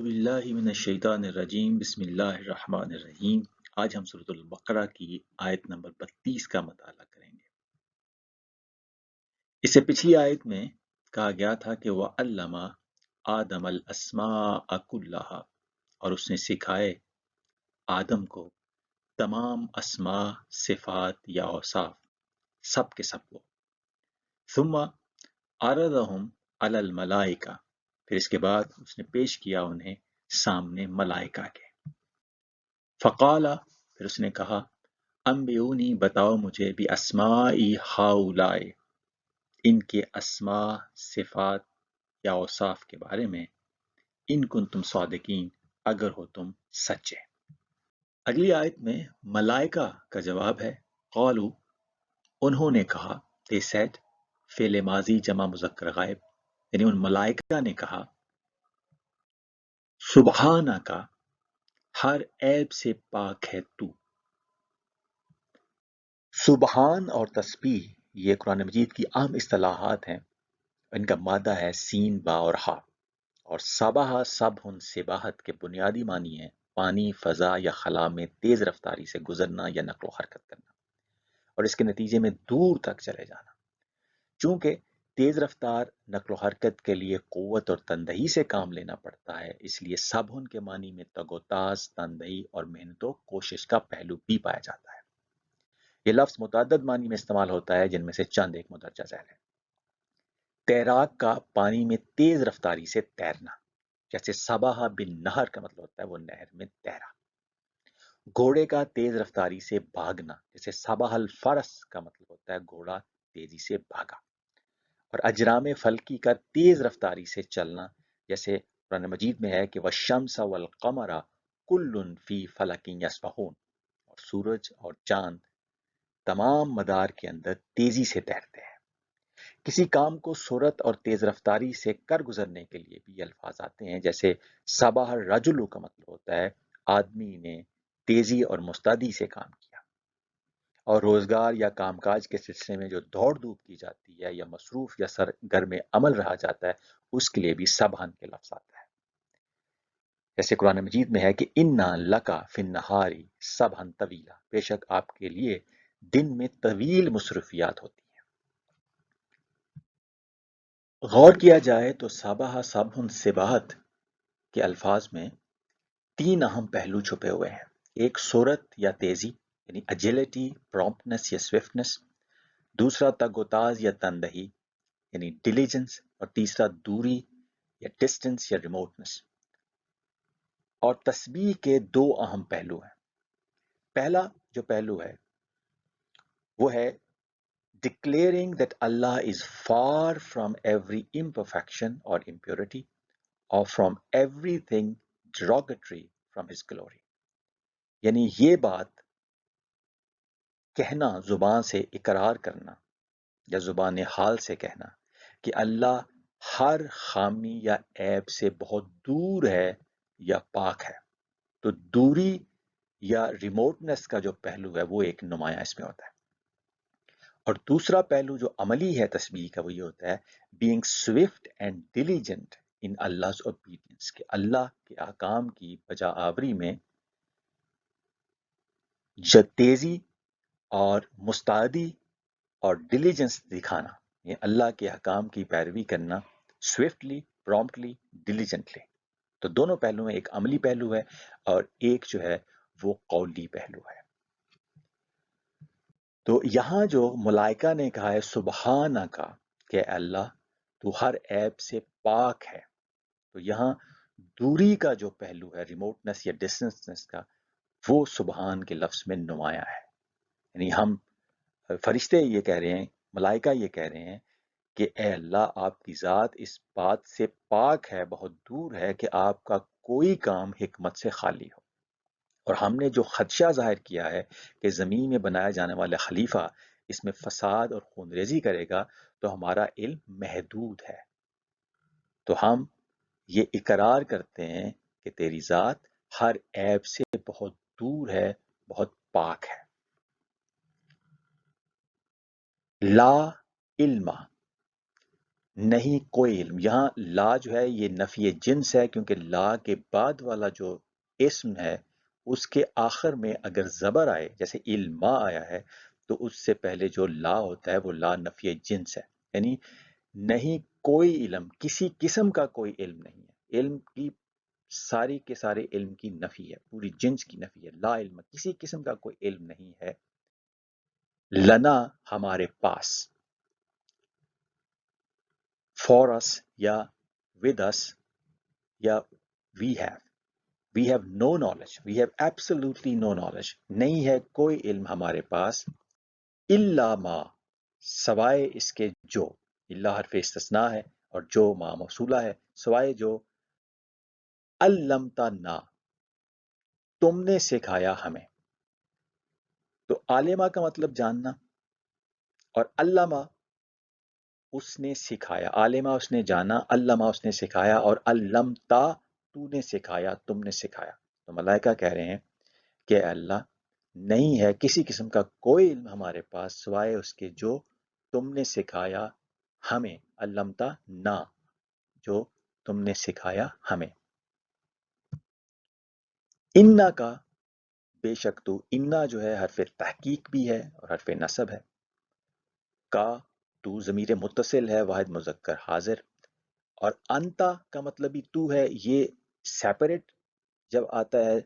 باللہ من الشیطان الرجیم بسم اللہ الرحمن الرحیم۔ آج ہم سورۃ البقرہ کی آیت نمبر 32 کا مطالعہ کریں گے۔ اس سے پچھلی آیت میں کہا گیا تھا کہ وَعَلَّمَ آدَمَ الْأَسْمَاءَ كُلَّهَا، اور اس نے سکھائے آدم کو تمام اسماء، صفات یا اوصاف، سب کے سب کو۔ ثم عرضهم علی الملائکہ، پھر اس کے بعد اس نے پیش کیا انہیں سامنے ملائکہ کے۔ فقال، پھر اس نے کہا انبئونی، بتاؤ مجھے بھی اسمائی ہاؤلاء، ان کے اسماء، صفات یا اوصاف کے بارے میں، ان کنتم صادقین، اگر ہو تم سچے۔ اگلی آیت میں ملائکہ کا جواب ہے قالو، انہوں نے کہا، they said، فعل ماضی جمع مذکر غائب، یعنی ان ملائکہ نے کہا سبحانہ کا، ہر عیب سے پاک ہے تو۔ سبحان اور تسبیح یہ قرآن مجید کی عام اصطلاحات ہیں۔ ان کا مادہ ہے سین، با اور ہا، اور سبح، سبحن، سباحت کے بنیادی معنی ہیں پانی، فضا یا خلا میں تیز رفتاری سے گزرنا یا نقل و حرکت کرنا، اور اس کے نتیجے میں دور تک چلے جانا۔ چونکہ تیز رفتار نقل و حرکت کے لیے قوت اور تندہی سے کام لینا پڑتا ہے، اس لیے سبحن کے معنی میں تگ و تاز، تندہی اور محنت و کوشش کا پہلو بھی پایا جاتا ہے۔ یہ لفظ متعدد معنی میں استعمال ہوتا ہے، جن میں سے چند ایک مندرجہ ذیل ہے۔ تیراک کا پانی میں تیز رفتاری سے تیرنا، جیسے سباہ بن نہر کا مطلب ہوتا ہے وہ نہر میں تیرا۔ گھوڑے کا تیز رفتاری سے بھاگنا، جیسے سباہ الفرس کا مطلب ہوتا ہے گھوڑا تیزی سے بھاگا۔ اور اجرام فلکی کا تیز رفتاری سے چلنا، جیسے قرآن مجید میں ہے کہ والشمس والقمر کل فی فلک یسبحون، اور سورج اور چاند تمام مدار کے اندر تیزی سے تیرتے ہیں۔ کسی کام کو سرعت اور تیز رفتاری سے کر گزرنے کے لیے بھی الفاظ آتے ہیں، جیسے سبح الرجل کا مطلب ہوتا ہے آدمی نے تیزی اور مستعدی سے کام کیا۔ اور روزگار یا کام کاج کے سلسلے میں جو دوڑ دھوپ کی جاتی ہے یا مصروف یا سرگرم عمل رہا جاتا ہے، اس کے لیے بھی سبحن کے لفظ آتا ہے۔ جیسے قرآن مجید میں ہے کہ انا لکا فی النہار سبحن طویلا، بے شک آپ کے لیے دن میں طویل مصروفیات ہوتی ہیں۔ غور کیا جائے تو سبح، سبحن، سباحت کے الفاظ میں تین اہم پہلو چھپے ہوئے ہیں۔ ایک سرعت یا تیزی، یعنی اجیلٹی، پرومپٹنس یا سوئفٹنس۔ دوسرا تگ و تاز یا تندہی، یعنی ڈیلیجنس۔ اور تیسرا دوری یا ڈسٹنس یا ریموٹنس۔ اور تسبیح کے دو اہم پہلو ہیں۔ پہلا جو پہلو ہے وہ ہے declaring that Allah is far from every imperfection or impurity, or from everything derogatory from his glory، یعنی یہ بات کہنا، زبان سے اقرار کرنا یا زبان حال سے کہنا کہ اللہ ہر خامی یا عیب سے بہت دور ہے یا پاک ہے۔ تو دوری یا ریموٹنس کا جو پہلو ہے وہ ایک نمایاں اس میں ہوتا ہے۔ اور دوسرا پہلو جو عملی ہے تسبیح کا، وہ یہ ہوتا ہے being swift and diligent in Allah's obedience، کہ اللہ کے احکام کی بجا آوری میں تیزی اور مستعدی اور ڈیلیجنس دکھانا، یہ اللہ کے احکام کی پیروی کرنا سوئفٹلی، پرومپٹلی، ڈیلیجنٹلی۔ تو دونوں پہلو میں ایک عملی پہلو ہے اور ایک جو ہے وہ قولی پہلو ہے۔ تو یہاں جو ملائکہ نے کہا ہے سبحانہ کا، کہ اللہ تو ہر عیب سے پاک ہے، تو یہاں دوری کا جو پہلو ہے، ریموٹنس یا ڈسٹنس کا، وہ سبحان کے لفظ میں نمایاں ہے۔ یعنی ہم فرشتے یہ کہہ رہے ہیں، ملائکہ یہ کہہ رہے ہیں کہ اے اللہ، آپ کی ذات اس بات سے پاک ہے، بہت دور ہے کہ آپ کا کوئی کام حکمت سے خالی ہو۔ اور ہم نے جو خدشہ ظاہر کیا ہے کہ زمین میں بنایا جانے والا خلیفہ اس میں فساد اور خونریزی کرے گا، تو ہمارا علم محدود ہے۔ تو ہم یہ اقرار کرتے ہیں کہ تیری ذات ہر عیب سے بہت دور ہے، بہت پاک ہے۔ لا علم، نہیں کوئی علم، یہاں لا جو ہے یہ نفی جنس ہے، کیونکہ لا کے بعد والا جو اسم ہے اس کے آخر میں اگر زبر آئے، جیسے علما آیا ہے، تو اس سے پہلے جو لا ہوتا ہے وہ لا نفی جنس ہے، یعنی نہیں کوئی علم، کسی قسم کا کوئی علم نہیں ہے۔ علم کی ساری کے سارے علم کی نفی ہے، پوری جنس کی نفی ہے، لا علم، کسی قسم کا کوئی علم نہیں ہے، لنا ہمارے پاس، فور us یا ود us یا we have, we have no knowledge, we have absolutely no knowledge, نہیں ہے کوئی علم ہمارے پاس، الا ما، سوائے اس کے جو، اللہ حرف استثناء ہے اور جو ما موصولہ ہے، سوائے جو، علمتنا، تم نے سکھایا ہمیں، تو عالمہ کا مطلب جاننا، اور علامہ اس نے سکھایا، عالمہ اس نے جانا، علامہ اس نے سکھایا، اور علمتا تو نے سکھایا، تم نے سکھایا۔ تو ملائکہ کہہ رہے ہیں کہ اے اللہ، نہیں ہے کسی قسم کا کوئی علم ہمارے پاس سوائے اس کے جو تم نے سکھایا ہمیں، علمتا نہ، جو تم نے سکھایا ہمیں۔ انا کا، بے شک تو، انا جو ہے حرف تحقیق بھی ہے اور حرف نصب ہے، کا تو ضمیر متصل ہے، واحد مذکر حاضر، اور انتا کا مطلب بھی تو ہے، یہ سیپریٹ جب آتا ہے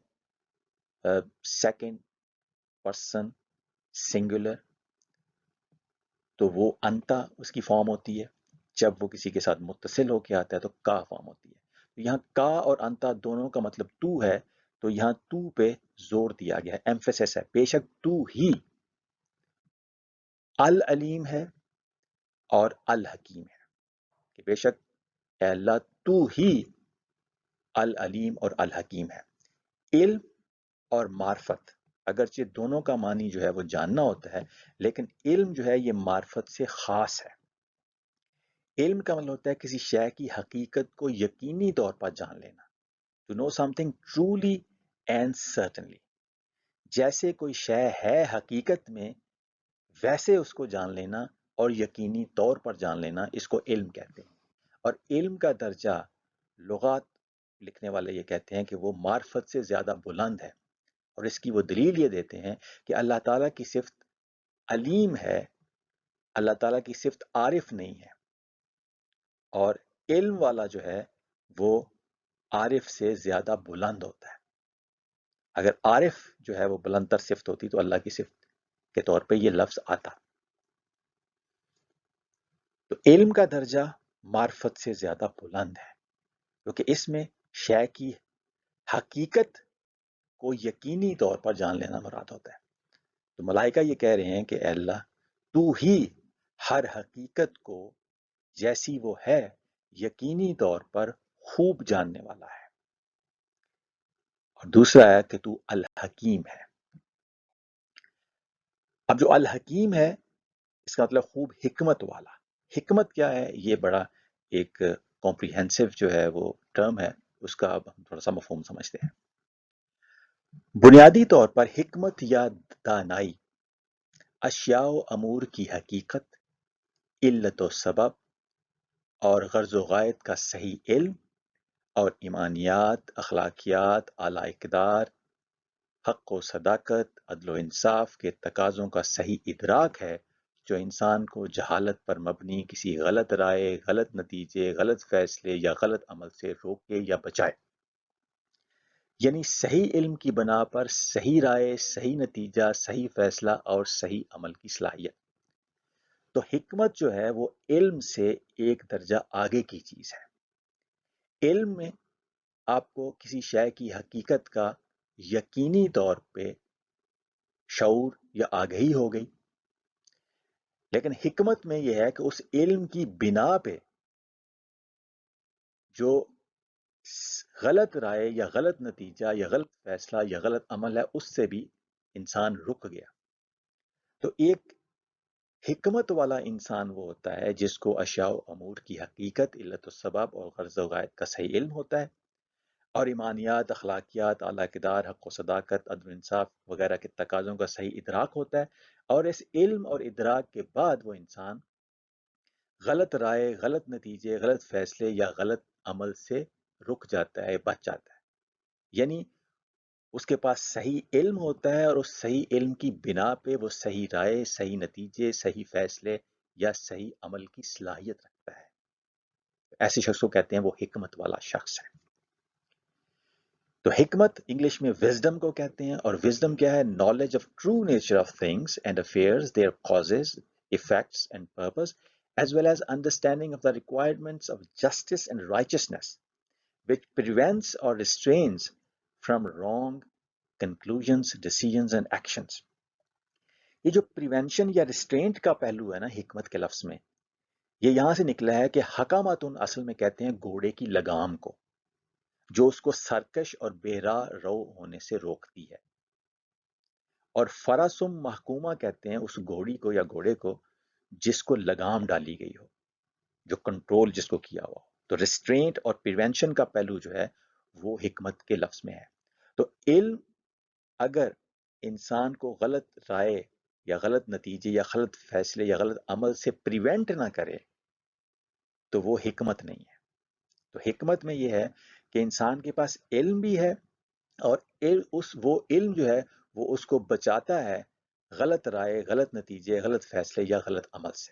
سیکنڈ پرسن سنگولر تو وہ انتا اس کی فارم ہوتی ہے، جب وہ کسی کے ساتھ متصل ہو کے آتا ہے تو کا فارم ہوتی ہے۔ تو یہاں کا اور انتا دونوں کا مطلب تو ہے، تو یہاں تو پہ زور دیا گیا ہے، ایمفیسس ہے، بے شک تو ہی العلیم ہے اور الحکیم ہے، کہ بے شک اے اللہ تو ہی العلیم اور الحکیم ہے۔ علم اور معرفت، اگرچہ دونوں کا معنی جو ہے وہ جاننا ہوتا ہے، لیکن علم جو ہے یہ معرفت سے خاص ہے۔ علم کا مطلب ہوتا ہے کسی شے کی حقیقت کو یقینی طور پر جان لینا، to know something truly and certainly، جیسے کوئی شے ہے حقیقت میں ویسے اس کو جان لینا اور یقینی طور پر جان لینا، اس کو علم کہتے ہیں۔ اور علم کا درجہ لغات لکھنے والے یہ کہتے ہیں کہ وہ معرفت سے زیادہ بلند ہے، اور اس کی وہ دلیل یہ دیتے ہیں کہ اللہ تعالیٰ کی صفت علیم ہے، اللہ تعالیٰ کی صفت عارف نہیں ہے، اور علم والا جو ہے وہ عارف سے زیادہ بلند ہوتا ہے۔ اگر عارف جو ہے وہ بلند تر صفت ہوتی تو اللہ کی صفت کے طور پہ یہ لفظ آتا۔ تو علم کا درجہ معرفت سے زیادہ بلند ہے، کیونکہ اس میں شے کی حقیقت کو یقینی طور پر جان لینا مراد ہوتا ہے۔ تو ملائکہ یہ کہہ رہے ہیں کہ اے اللہ تو ہی ہر حقیقت کو جیسی وہ ہے یقینی طور پر خوب جاننے والا ہے، اور دوسرا ہے کہ تو الحکیم ہے۔ اب جو الحکیم ہے اس کا مطلب خوب حکمت والا۔ حکمت کیا ہے، یہ بڑا ایک کمپریہنسو جو ہے وہ ٹرم ہے، اس کا اب ہم تھوڑا سا مفہوم سمجھتے ہیں۔ بنیادی طور پر حکمت یا دانائی اشیاء و امور کی حقیقت، علت و سبب اور غرض و غایت کا صحیح علم، اور ایمانیات، اخلاقیات، اعلی اقدار، حق و صداقت، عدل و انصاف کے تقاضوں کا صحیح ادراک ہے، جو انسان کو جہالت پر مبنی کسی غلط رائے، غلط نتیجے، غلط فیصلے یا غلط عمل سے روکے یا بچائے۔ یعنی صحیح علم کی بنا پر صحیح رائے، صحیح نتیجہ، صحیح فیصلہ اور صحیح عمل کی صلاحیت۔ تو حکمت جو ہے وہ علم سے ایک درجہ آگے کی چیز ہے۔ علم میں آپ کو کسی شے کی حقیقت کا یقینی طور پہ شعور یا آگہی ہو گئی، لیکن حکمت میں یہ ہے کہ اس علم کی بنا پہ جو غلط رائے یا غلط نتیجہ یا غلط فیصلہ یا غلط عمل ہے اس سے بھی انسان رک گیا۔ تو ایک حکمت والا انسان وہ ہوتا ہے جس کو اشیاء و امور کی حقیقت، علت و سبب اور غرض و غایت کا صحیح علم ہوتا ہے، اور ایمانیات، اخلاقیات، اعلی اقدار، حق و صداقت، عدل و انصاف وغیرہ کے تقاضوں کا صحیح ادراک ہوتا ہے، اور اس علم اور ادراک کے بعد وہ انسان غلط رائے، غلط نتیجے، غلط فیصلے یا غلط عمل سے رک جاتا ہے، بچ جاتا ہے. یعنی اس کے پاس صحیح علم ہوتا ہے اور اس صحیح علم کی بنا پہ وہ صحیح رائے، صحیح نتیجے، صحیح فیصلے یا صحیح عمل کی صلاحیت رکھتا ہے. ایسے شخص کو کہتے ہیں وہ حکمت والا شخص ہے. تو حکمت انگلش میں وزڈم کو کہتے ہیں، اور وزڈم کیا ہے؟ Knowledge of true nature of things and affairs, their causes, effects and purpose, as well as understanding of the requirements of justice and righteousness, which prevents or restrains from wrong conclusions, decisions and actions. یہ جو prevention یا restraint کا پہلو ہے نا حکمت کے لفظ میں، یہ یہاں سے نکلا ہے کہ حکاماتن اصل میں کہتے ہیں گھوڑے کی لگام کو، جو اس کو سرکش اور بے راہ رو ہونے سے روکتی ہے. اور فراسم محکومہ کہتے ہیں اس گھوڑی کو یا گھوڑے کو جس کو لگام ڈالی گئی ہو، جو کنٹرول جس کو کیا ہوا ہو. تو ریسٹرینٹ اور پریونشن کا پہلو جو ہے وہ حکمت کے لفظ میں ہے. تو علم اگر انسان کو غلط رائے یا غلط نتیجے یا غلط فیصلے یا غلط عمل سے پریونٹ نہ کرے تو وہ حکمت نہیں ہے. تو حکمت میں یہ ہے کہ انسان کے پاس علم بھی ہے، اور وہ علم جو ہے وہ اس کو بچاتا ہے غلط رائے، غلط نتیجے، غلط فیصلے یا غلط عمل سے.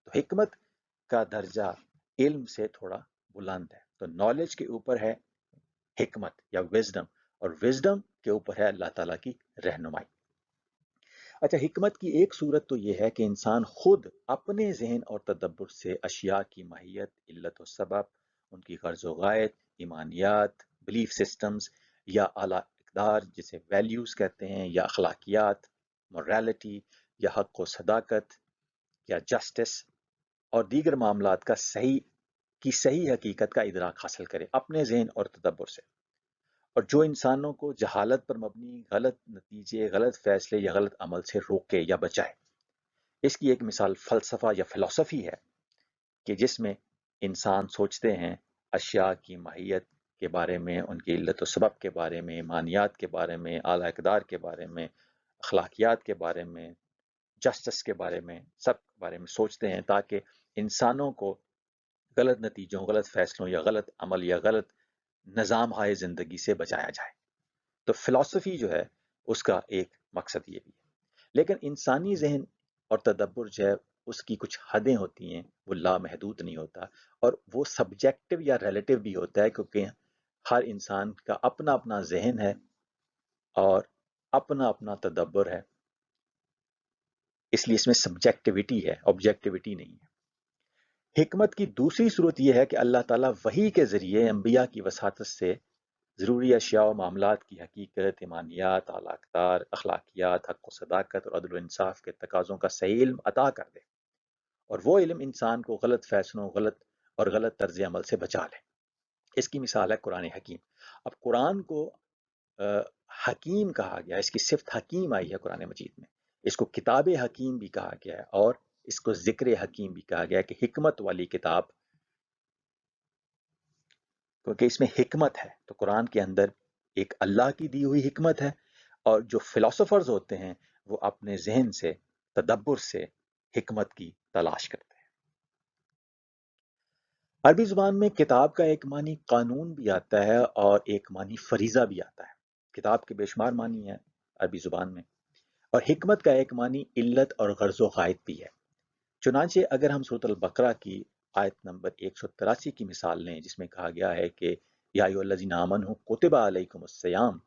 تو حکمت کا درجہ علم سے تھوڑا بلند ہے. تو نالج کے اوپر ہے حکمت یا وزڈم، اور وزڈم کے اوپر ہے اللہ تعالیٰ کی رہنمائی. اچھا، حکمت کی ایک صورت تو یہ ہے کہ انسان خود اپنے ذہن اور تدبر سے اشیاء کی ماہیت، علت و سبب، ان کی غرض و غایت، ایمانیات، بلیف سسٹمز یا اعلیٰ اقدار جسے ویلیوز کہتے ہیں، یا اخلاقیات، موریلٹی یا حق و صداقت یا جسٹس اور دیگر معاملات کا صحیح حقیقت کا ادراک حاصل کرے اپنے ذہن اور تدبر سے. اور جو انسانوں کو جہالت پر مبنی غلط نتیجے، غلط فیصلے یا غلط عمل سے روکے یا بچائے. اس کی ایک مثال فلسفہ یا فلسفی ہے کہ جس میں انسان سوچتے ہیں اشیاء کی ماہیت کے بارے میں، ان کی علت و سبب کے بارے میں، ایمانیات کے بارے میں، اعلیٰ اقدار کے بارے میں، اخلاقیات کے بارے میں، جسٹس کے بارے میں، سب کے بارے میں سوچتے ہیں تاکہ انسانوں کو غلط نتیجوں، غلط فیصلوں یا غلط عمل یا غلط نظام ہائے زندگی سے بچایا جائے. تو فلسفی جو ہے اس کا ایک مقصد یہ بھی ہے. لیکن انسانی ذہن اور تدبر جو ہے اس کی کچھ حدیں ہوتی ہیں، وہ لامحدود نہیں ہوتا، اور وہ سبجیکٹو یا ریلیٹو بھی ہوتا ہے، کیونکہ ہر انسان کا اپنا اپنا ذہن ہے اور اپنا اپنا تدبر ہے، اس لیے اس میں سبجیکٹیوٹی ہے، آبجیکٹیوٹی نہیں ہے. حکمت کی دوسری صورت یہ ہے کہ اللہ تعالیٰ وحی کے ذریعے انبیاء کی وساطت سے ضروری اشیاء و معاملات کی حقیقت، ایمانیات، اعلیٰ اقدار، اخلاقیات، حق و صداقت اور عدل و انصاف کے تقاضوں کا صحیح علم عطا کر دے، اور وہ علم انسان کو غلط فیصلوں، غلط طرز عمل سے بچا لے. اس کی مثال ہے قرآن حکیم. اب قرآن کو حکیم کہا گیا، اس کی صفت حکیم آئی ہے قرآن مجید میں. اس کو کتاب حکیم بھی کہا گیا ہے، اور اس کو ذکر حکیم بھی کہا گیا ہے کہ حکمت والی کتاب، کیونکہ اس میں حکمت ہے. تو قرآن کے اندر ایک اللہ کی دی ہوئی حکمت ہے، اور جو فلاسفرز ہوتے ہیں وہ اپنے ذہن سے، تدبر سے حکمت کی تلاش کرتے ہیں. عربی زبان میں کتاب کا ایک معنی قانون بھی آتا ہے اور ایک معنی فریضہ بھی آتا ہے. کتاب کے بے شمار معنی ہیں عربی زبان میں، اور حکمت کا ایک معنی علت اور غرض و غایت بھی ہے. چنانچہ اگر ہم سورۃ البقرہ کی آیت نمبر 183 کی مثال لیں، جس میں کہا گیا ہے کہ یا ایھا الذین آمنوا کتب علیکم الصیام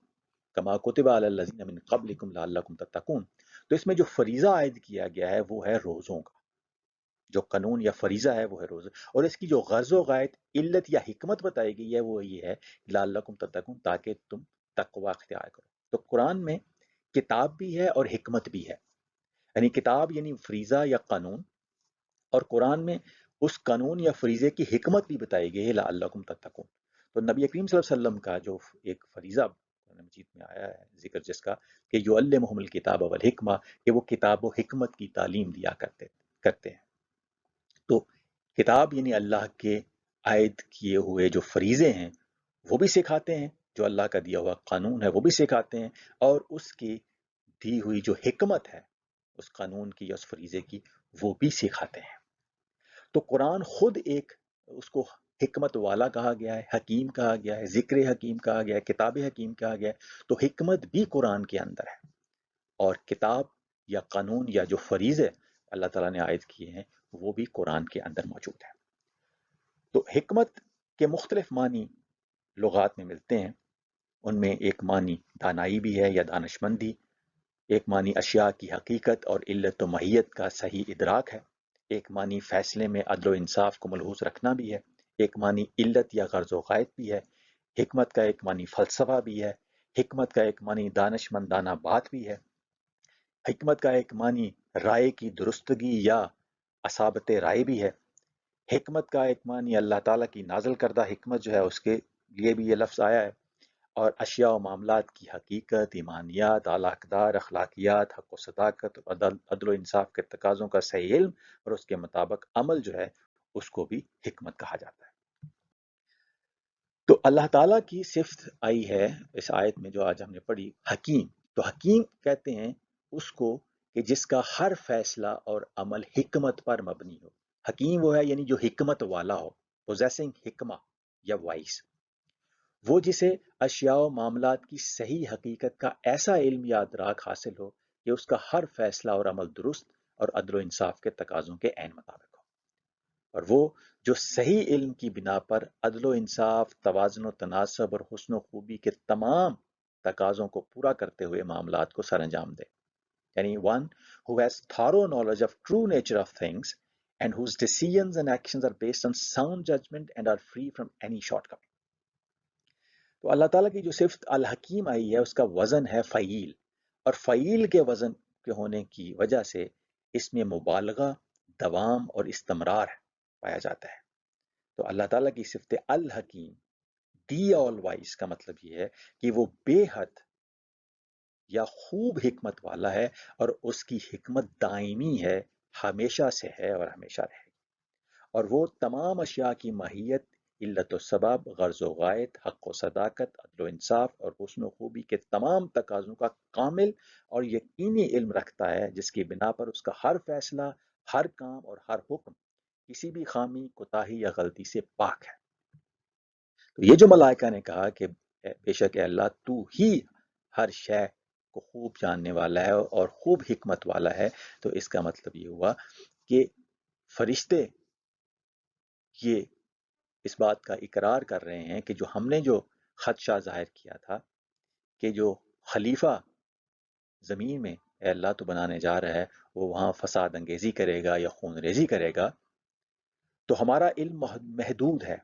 کما کتب علی الذین من قبلکم لعلکم تتقون. تو اس میں جو فریضہ عائد کیا گیا ہے وہ ہے روزوں کا، جو قانون یا فریضہ ہے وہ ہے روزہ. اور اس کی جو غرض و غایت، علت یا حکمت بتائی گئی ہے وہ یہ ہے لعلکم تتقون، تاکہ تم تقوی اختیار کرو. تو قرآن میں کتاب بھی ہے اور حکمت بھی ہے. یعنی کتاب یعنی فریضہ یا قانون، اور قرآن میں اس قانون یا فریضے کی حکمت بھی بتائی گئی ہے لعلکم تتقون. تو نبی کریم صلی اللہ علیہ وسلم کا جو ایک فریضہ قرآن مجید میں آیا ہے ذکر، جس کا کہ یعلمہم الکتاب والحکمہ، کہ وہ کتاب و حکمت کی تعلیم دیا کرتے ہیں. تو کتاب یعنی اللہ کے عائد کیے ہوئے جو فریضے ہیں وہ بھی سکھاتے ہیں، جو اللہ کا دیا ہوا قانون ہے وہ بھی سکھاتے ہیں، اور اس کی دی ہوئی جو حکمت ہے اس قانون کی یا اس فریضے کی وہ بھی سکھاتے ہیں. تو قرآن خود ایک اس کو حکمت والا کہا گیا ہے، حکیم کہا گیا ہے، ذکر حکیم کہا گیا ہے، کتاب حکیم کہا گیا ہے، تو حکمت بھی قرآن کے اندر ہے، اور کتاب یا قانون یا جو فریضے اللہ تعالیٰ نے عائد کیے ہیں وہ بھی قرآن کے اندر موجود ہے۔ تو حکمت کے مختلف معنی لغات میں ملتے ہیں، ان میں ایک معنی دانائی بھی ہے یا دانشمندی، ایک معنی اشیاء کی حقیقت اور علت و ماہیت کا صحیح ادراک ہے، ایک معنی فیصلے میں عدل و انصاف کو ملحوظ رکھنا بھی ہے، ایک معنی علت یا غرض و غائب بھی ہے، حکمت کا ایک معنی فلسفہ بھی ہے، حکمت کا ایک معنی دانش مندانہ بات بھی ہے، حکمت کا ایک معنی رائے کی درستگی یا اصابت رائے بھی ہے، حکمت کا ایک معنی اللہ تعالیٰ کی نازل کردہ حکمت جو ہے اس کے لیے بھی یہ لفظ آیا ہے، اور اشیاء و معاملات کی حقیقت، ایمانیات، اعلیٰ اقدار، اخلاقیات، حق و صداقت اور عدل و انصاف کے تقاضوں کا صحیح علم اور اس کے مطابق عمل جو ہے اس کو بھی حکمت کہا جاتا ہے۔ تو اللہ تعالیٰ کی صفت آئی ہے اس آیت میں جو آج ہم نے پڑھی، حکیم۔ تو حکیم کہتے ہیں اس کو کہ جس کا ہر فیصلہ اور عمل حکمت پر مبنی ہو۔ حکیم وہ ہے یعنی جو حکمت والا ہو، possessing حکمہ یا وائس، وہ جسے اشیاء و معاملات کی صحیح حقیقت کا ایسا علم یا ادراک حاصل ہو کہ اس کا ہر فیصلہ اور عمل درست اور عدل و انصاف کے تقاضوں کے عین مطابق ہو، اور وہ جو صحیح علم کی بنا پر عدل و انصاف، توازن و تناسب اور حسن و خوبی کے تمام تقاضوں کو پورا کرتے ہوئے معاملات کو سر انجام دے، یعنی one who has thorough knowledge of true nature of things and whose decisions and actions are based on sound judgment and are free from any shortcoming۔ تو اللہ تعالیٰ کی جو صفت الحکیم آئی ہے اس کا وزن ہے فعیل، اور فعیل کے وزن کے ہونے کی وجہ سے اس میں مبالغہ، دوام اور استمرار پایا جاتا ہے۔ تو اللہ تعالیٰ کی صفت الحکیم، دی آل وائز، کا مطلب یہ ہے کہ وہ بے حد یا خوب حکمت والا ہے، اور اس کی حکمت دائمی ہے، ہمیشہ سے ہے اور ہمیشہ رہے گی، اور وہ تمام اشیاء کی ماہیت، علت و سبب، غرض و غایت، حق و صداقت، عدل و انصاف اور حسن و خوبی کے تمام تقاضوں کا کامل اور یقینی علم رکھتا ہے، جس کی بنا پر اس کا ہر فیصلہ، ہر کام اور ہر حکم کسی بھی خامی، کوتاہی یا غلطی سے پاک ہے۔ تو یہ جو ملائکہ نے کہا کہ بے شک اے اللہ تو ہی ہر شے کو خوب جاننے والا ہے اور خوب حکمت والا ہے، تو اس کا مطلب یہ ہوا کہ فرشتے یہ اس بات کا اقرار کر رہے ہیں کہ جو ہم نے جو خدشہ ظاہر کیا تھا کہ جو خلیفہ زمین میں اے اللہ تو بنانے جا رہا ہے وہ وہاں فساد انگیزی کرے گا یا خون ریزی کرے گا، تو ہمارا علم محدود ہے،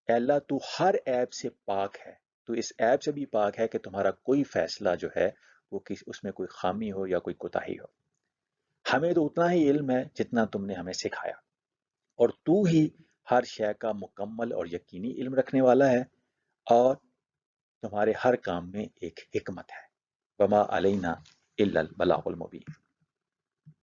اے اللہ تو ہر عیب سے پاک ہے، تو اس عیب سے بھی پاک ہے کہ تمہارا کوئی فیصلہ جو ہے وہ اس میں کوئی خامی ہو یا کوئی کوتاہی ہو، ہمیں تو اتنا ہی علم ہے جتنا تم نے ہمیں سکھایا، اور تو ہی ہر شے کا مکمل اور یقینی علم رکھنے والا ہے، اور تمہارے ہر کام میں ایک حکمت ہے۔ وما علینا الا البلاغ المبین۔